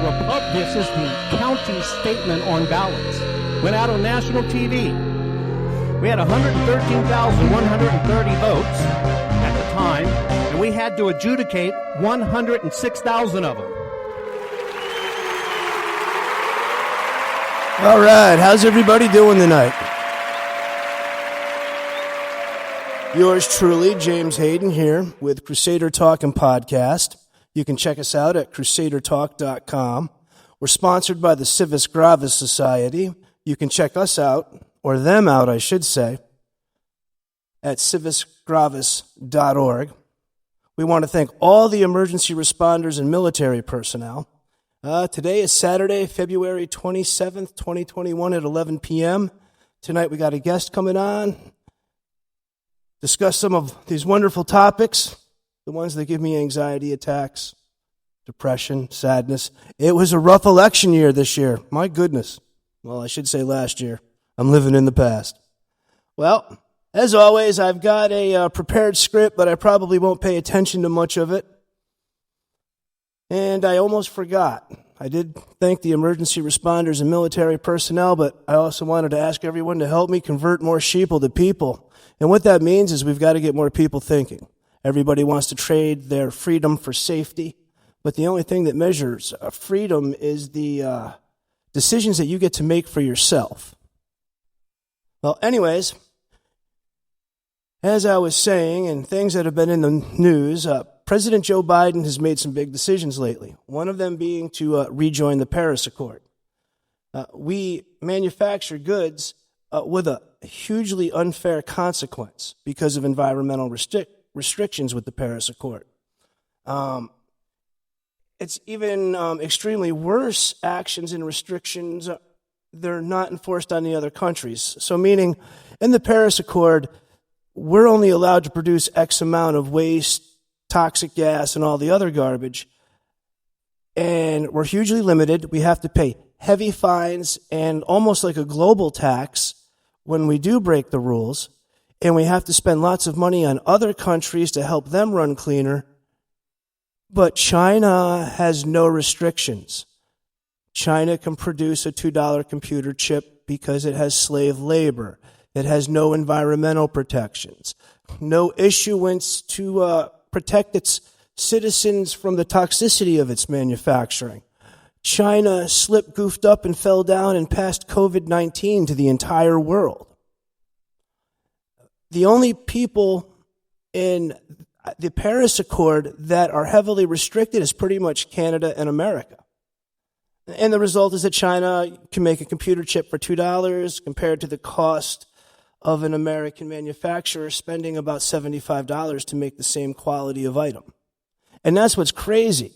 This is the county statement on ballots. Went out on national TV. We had 113,130 votes at the time, and we had to adjudicate 106,000 of them. All right, how's everybody doing tonight? Yours truly, James Hayden here with Crusader Talk and Podcast. You can check us out at crusadertalk.com. We're sponsored by the Civis Gravis Society. You can check us out, or them out, I should say, at civisgravis.org. We want to thank all the emergency responders and military personnel. Today is Saturday, February 27th, 2021 at 11 p.m. Tonight we got a guest coming on. Discuss some of these wonderful topics, the ones that give me anxiety attacks, depression, sadness. It was a rough election year this year. My goodness. Well, I should say last year. I'm living in the past. Well, as always, I've got a prepared script, but I probably won't pay attention to much of it. And I almost forgot. I did thank the emergency responders and military personnel, but I also wanted to ask everyone to help me convert more sheeple to people. And what that means is we've got to get more people thinking. Everybody wants to trade their freedom for safety, but the only thing that measures freedom is the decisions that you get to make for yourself. Well, anyways, as I was saying, and things that have been in the news, President Joe Biden has made some big decisions lately, one of them being to rejoin the Paris Accord. We manufacture goods with a hugely unfair consequence because of environmental restrictions with the Paris Accord. It's even extremely worse actions and restrictions. They're not enforced on the other countries. So meaning, in the Paris Accord, we're only allowed to produce X amount of waste, toxic gas, and all the other garbage. And we're hugely limited. We have to pay heavy fines and almost like a global tax when we do break the rules. And we have to spend lots of money on other countries to help them run cleaner. But China has no restrictions. China can produce a $2 computer chip because it has slave labor. It has no environmental protections, no issuance to protect its citizens from the toxicity of its manufacturing. China slipped, goofed up, and fell down and passed COVID-19 to the entire world. The only people in the Paris Accord that are heavily restricted is pretty much Canada and America. And the result is that China can make a computer chip for $2 compared to the cost of an American manufacturer spending about $75 to make the same quality of item. And that's what's crazy.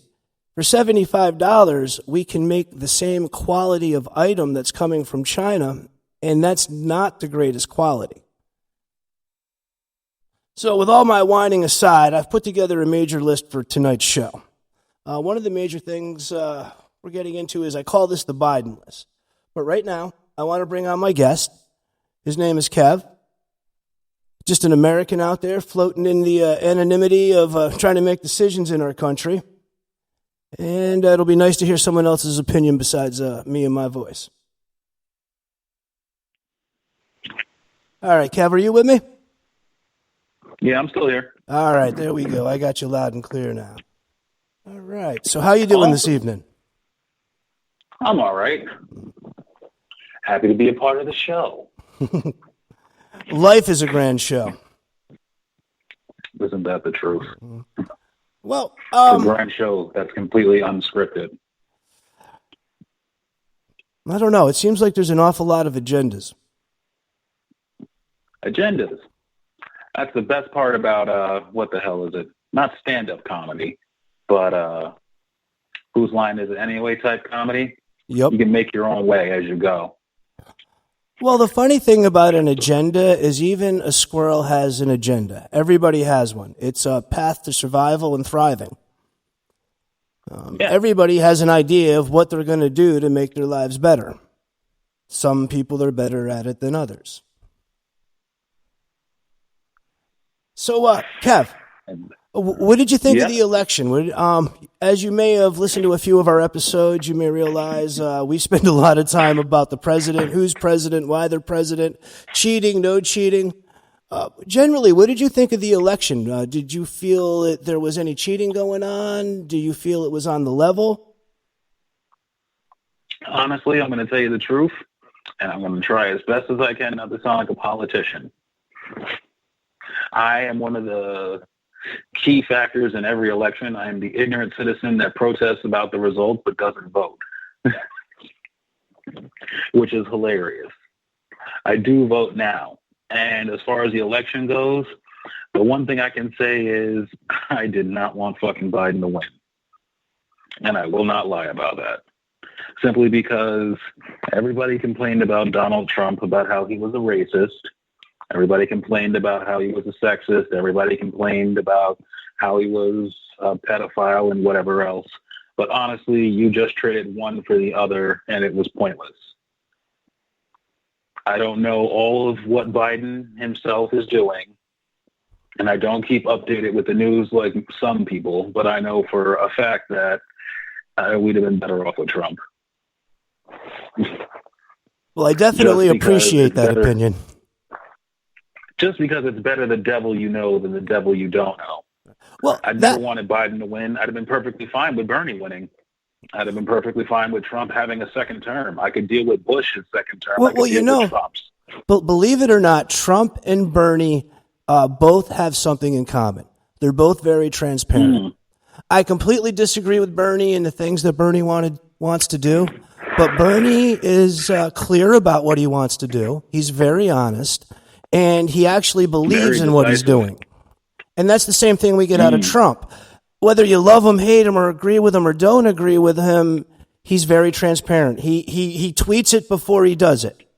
For $75, we can make the same quality of item that's coming from China, and that's not the greatest quality. So with all my whining aside, I've put together a major list for tonight's show. One of the major things we're getting into is I call this the Biden list. But right now, I want to bring on my guest. His name is Kev. Just an American out there floating in the anonymity of trying to make decisions in our country. And it'll be nice to hear someone else's opinion besides me and my voice. All right, Kev, are you with me? Yeah, I'm still here. All right, there we go. I got you loud and clear now. All right, so how you doing this evening? I'm all right. Happy to be a part of the show. Life is a grand show. Isn't that the truth? Well, a grand show that's completely unscripted. I don't know. It seems like there's an awful lot of agendas. Agendas. That's the best part about, what the hell is it? Not stand-up comedy, but whose line is it anyway type comedy. Yep. You can make your own way as you go. Well, the funny thing about an agenda is even a squirrel has an agenda. Everybody has one. It's a path to survival and thriving. Everybody has an idea of what they're going to do to make their lives better. Some people are better at it than others. So, Kev, What did you think of Yeah. the election? As you may have listened to a few of our episodes, you may realize we spend a lot of time about the president, who's president, why they're president, cheating, no cheating. Generally, what did you think of the election? Did you feel that there was any cheating going on? Do you feel it was on the level? Honestly, I'm going to tell you the truth, and I'm going to try as best as I can not to sound like a politician. I am one of the key factors in every election. I am the ignorant citizen that protests about the results but doesn't vote, which is hilarious. I do vote now. And as far as the election goes, the one thing I can say is I did not want fucking Biden to win. And I will not lie about that. Simply because everybody complained about Donald Trump, about how he was a racist. Everybody complained about how he was a sexist. Everybody complained about how he was a pedophile and whatever else. But honestly, you just traded one for the other, and it was pointless. I don't know all of what Biden himself is doing, and I don't keep updated with the news like some people, but I know for a fact that we'd have been better off with Trump. Well, I definitely appreciate that opinion. Just because it's better the devil you know than the devil you don't know. Well, I never wanted Biden to win. I'd have been perfectly fine with Bernie winning. I'd have been perfectly fine with Trump having a second term. I could deal with Bush's second term. Well, you know, but believe it or not, Trump and Bernie both have something in common. They're both very transparent. I completely disagree with Bernie and the things that Bernie wants to do, but Bernie is clear about what he wants to do. He's very honest, and he actually believes in what he's doing. And that's the same thing we get out of Trump. Whether you love him, hate him, or agree with him, or don't agree with him, he's very transparent. He tweets it before he does it.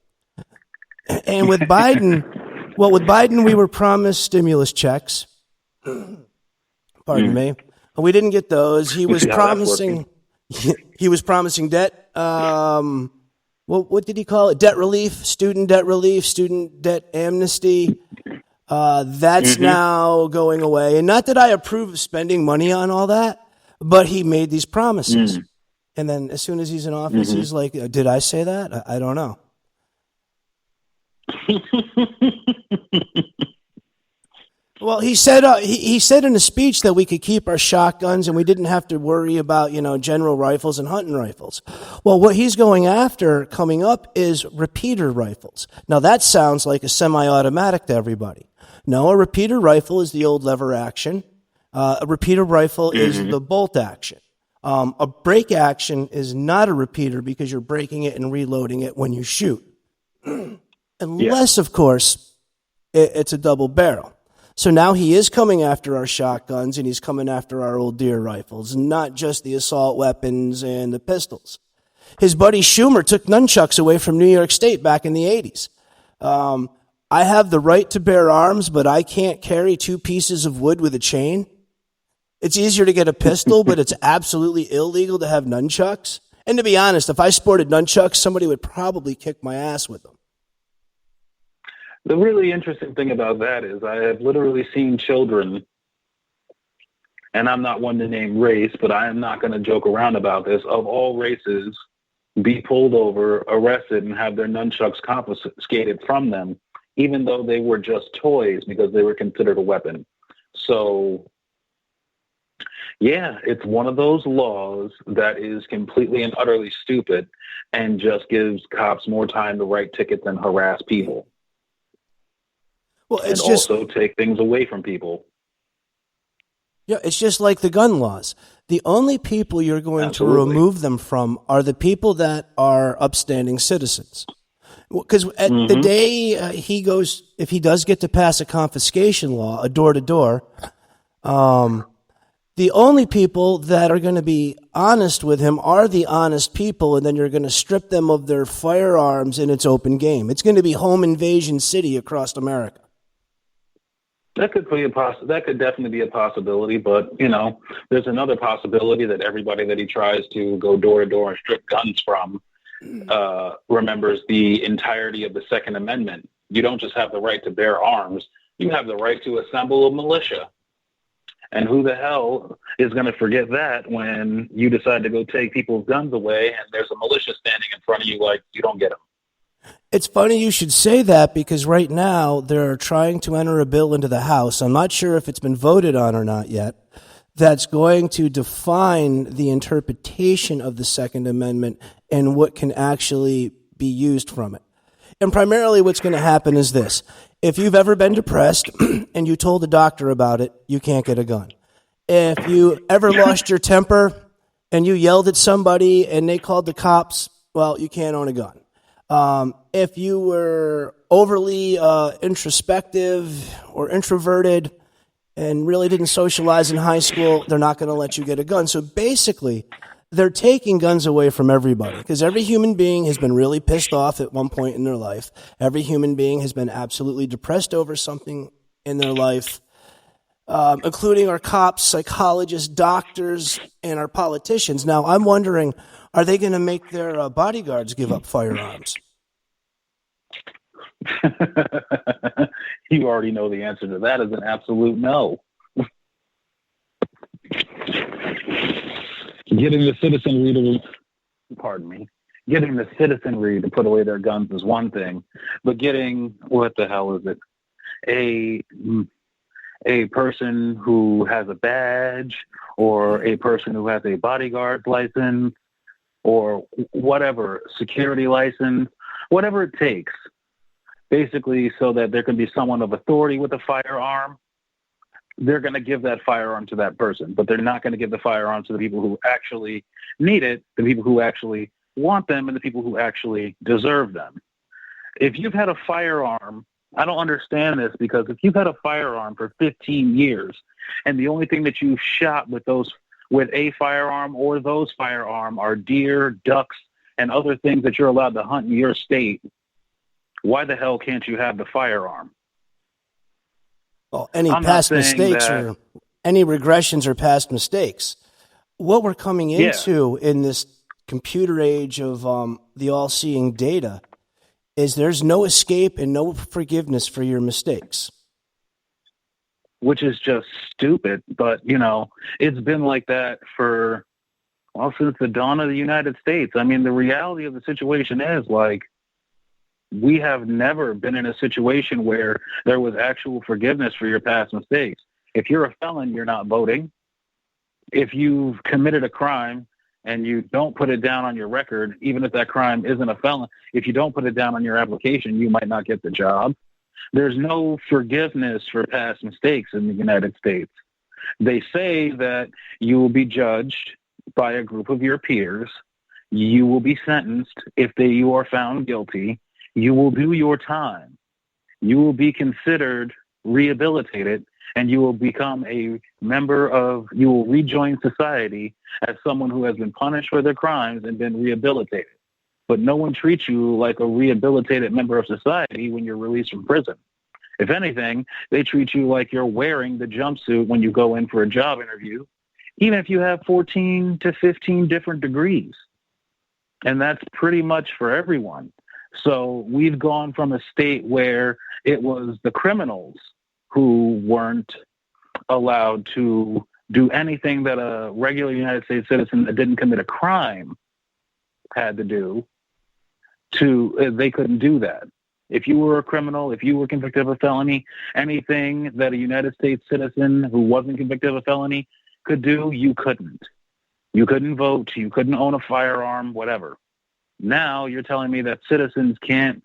And with Biden, we were promised stimulus checks. Pardon me. We didn't get those. He was promising debt. What did he call it? Debt relief, student debt amnesty. That's now going away. And not that I approve of spending money on all that, but he made these promises. And then as soon as he's in office, he's like, did I say that? I don't know. Well, he said in a speech that we could keep our shotguns and we didn't have to worry about, general rifles and hunting rifles. Well, what he's going after coming up is repeater rifles. Now, that sounds like a semi-automatic to everybody. No, a repeater rifle is the old lever action. A repeater rifle is the bolt action. A break action is not a repeater because you're breaking it and reloading it when you shoot. Unless, of course, it's a double barrel. So now he is coming after our shotguns and he's coming after our old deer rifles, not just the assault weapons and the pistols. His buddy Schumer took nunchucks away from New York State back in the 80s. I have the right to bear arms, but I can't carry 2 pieces of wood with a chain. It's easier to get a pistol, but it's absolutely illegal to have nunchucks. And to be honest, if I sported nunchucks, somebody would probably kick my ass with them. The really interesting thing about that is I have literally seen children, and I'm not one to name race, but I am not going to joke around about this, of all races, be pulled over, arrested, and have their nunchucks confiscated from them, even though they were just toys because they were considered a weapon. So, yeah, it's one of those laws that is completely and utterly stupid and just gives cops more time to write tickets and harass people. Well, it's and also take things away from people. Yeah, it's just like the gun laws. The only people you're going to remove them from are the people that are upstanding citizens. Because at the day he goes, if he does get to pass a confiscation law, a door-to-door, the only people that are going to be honest with him are the honest people, and then you're going to strip them of their firearms and it's open game. It's going to be home invasion city across America. That could definitely be a possibility, but, there's another possibility that everybody that he tries to go door to door and strip guns from remembers the entirety of the Second Amendment. You don't just have the right to bear arms. You have the right to assemble a militia. And who the hell is going to forget that when you decide to go take people's guns away and there's a militia standing in front of you like you don't get them? It's funny you should say that, because right now they're trying to enter a bill into the House. I'm not sure if it's been voted on or not yet. That's going to define the interpretation of the Second Amendment and what can actually be used from it. And primarily what's going to happen is this. If you've ever been depressed and you told the doctor about it, you can't get a gun. If you ever lost your temper and you yelled at somebody and they called the cops, well, you can't own a gun. If you were overly introspective or introverted and really didn't socialize in high school, they're not going to let you get a gun. So basically, they're taking guns away from everybody, because every human being has been really pissed off at one point in their life. Every human being has been absolutely depressed over something in their life, including our cops, psychologists, doctors, and our politicians. Now, I'm wondering, are they going to make their bodyguards give up firearms? You already know the answer to that is an absolute no. Getting the citizenry to put away their guns is one thing, but getting, what the hell is it, a person who has a badge or a person who has a bodyguard license or whatever, security license, whatever it takes, basically so that there can be someone of authority with a firearm, they're going to give that firearm to that person, but they're not going to give the firearm to the people who actually need it, the people who actually want them, and the people who actually deserve them. If you've had a firearm, I don't understand this, because if you've had a firearm for 15 years and the only thing that you've shot with a firearm or those firearm are deer, ducks, and other things that you're allowed to hunt in your state, why the hell can't you have the firearm? Well, any past mistakes or any regressions or past mistakes. What we're coming into in this computer age of the all-seeing data is there's no escape and no forgiveness for your mistakes. Which is just stupid, but, it's been like that since the dawn of the United States. I mean, the reality of the situation is, we have never been in a situation where there was actual forgiveness for your past mistakes. If you're a felon, you're not voting. If you've committed a crime and you don't put it down on your record, even if that crime isn't a felon, if you don't put it down on your application, you might not get the job. There's no forgiveness for past mistakes in the United States. They say that you will be judged by a group of your peers. You will be sentenced if you are found guilty. You will do your time. You will be considered rehabilitated, and you will become you will rejoin society as someone who has been punished for their crimes and been rehabilitated. But no one treats you like a rehabilitated member of society when you're released from prison. If anything, they treat you like you're wearing the jumpsuit when you go in for a job interview, even if you have 14 to 15 different degrees. And that's pretty much for everyone. So we've gone from a state where it was the criminals who weren't allowed to do anything that a regular United States citizen that didn't commit a crime had to do, they couldn't do that. If you were a criminal, if you were convicted of a felony, anything that a United States citizen who wasn't convicted of a felony could do, you couldn't. You couldn't vote, you couldn't own a firearm, whatever. Now you're telling me that citizens can't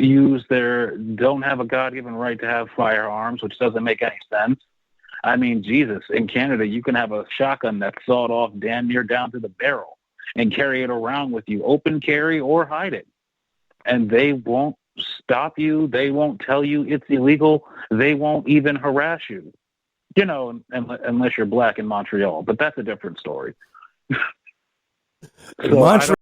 don't have a God-given right to have firearms, which doesn't make any sense. I mean, Jesus, in Canada, you can have a shotgun that's sawed off damn near down to the barrel and carry it around with you, open carry or hide it. And they won't stop you. They won't tell you it's illegal. They won't even harass you, unless you're black in Montreal. But that's a different story. Montreal